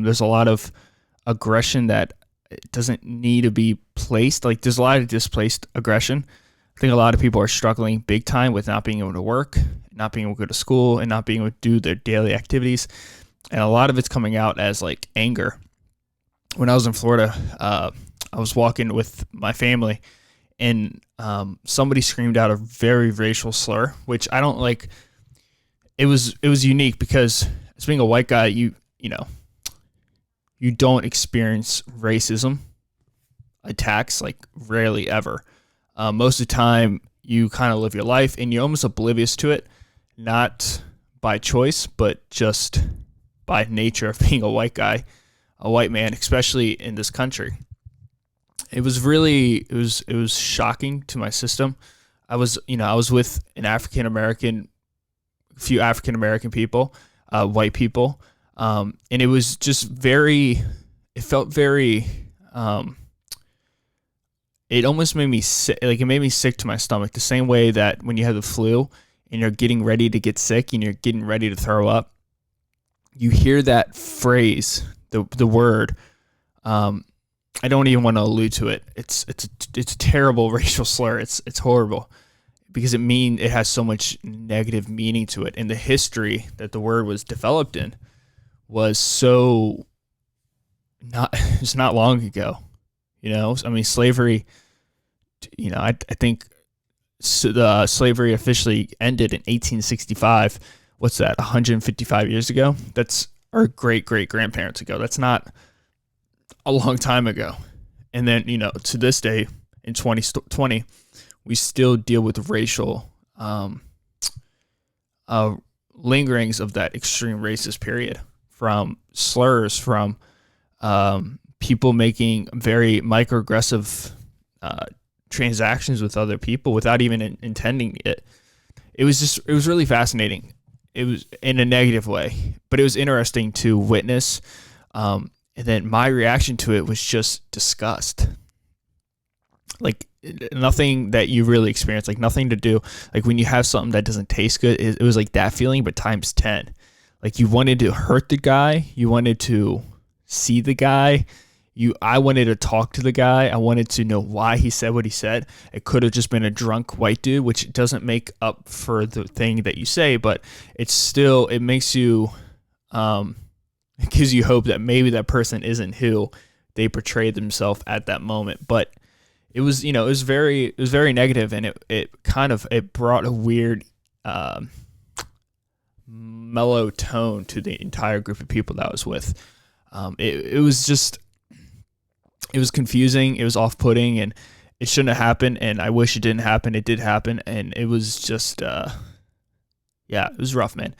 There's a lot of aggression that doesn't need to be placed. Like there's a lot of displaced aggression. I think a lot of people are struggling big time with not being able to work, not being able to go to school, and not being able to do their daily activities. And a lot of it's coming out as like anger. When I was in Florida, I was walking with my family, and somebody screamed out a very racial slur, which I don't like. It was unique because as being a white guy, you know you don't experience racism attacks like rarely ever. Most of the time, you kind of live your life and you're almost oblivious to it, not by choice, but just by nature of being a white guy, a white man, especially in this country. It was shocking to my system. I was with an few African American people, white people, and it was just it felt very, it almost made me sick. Like it made me sick to my stomach. The same way that when you have the flu and you're getting ready to get sick and you're getting ready to throw up, you hear that phrase, the word. I don't even want to allude to it. It's a terrible racial slur. It's horrible because it has so much negative meaning to it, and the history that the word was developed in was so it's not long ago. I mean, slavery. I think the slavery officially ended in 1865. What's that? 155 years ago. That's our great grandparents ago. That's not a long time ago. And then to this day in 2020, we still deal with racial lingerings of that extreme racist period, from slurs, from people making very microaggressive transactions with other people without even intending it. It was really fascinating. It was in a negative way, but it was interesting to witness. And then my reaction to it was just disgust. Like nothing that you really experience, like nothing to do. Like when you have something that doesn't taste good, it was like that feeling, but times 10. Like you wanted to hurt the guy. You wanted to see the guy. I wanted to talk to the guy. I wanted to know why he said what he said. It could have just been a drunk white dude, which doesn't make up for the thing that you say, but it makes you, it gives you hope that maybe that person isn't who they portrayed themselves at that moment. But it was very negative, and it brought a weird, mellow tone to the entire group of people that I was with. It was confusing. It was off-putting, and it shouldn't have happened. And I wish it didn't happen. It did happen, and it was just, it was rough, man.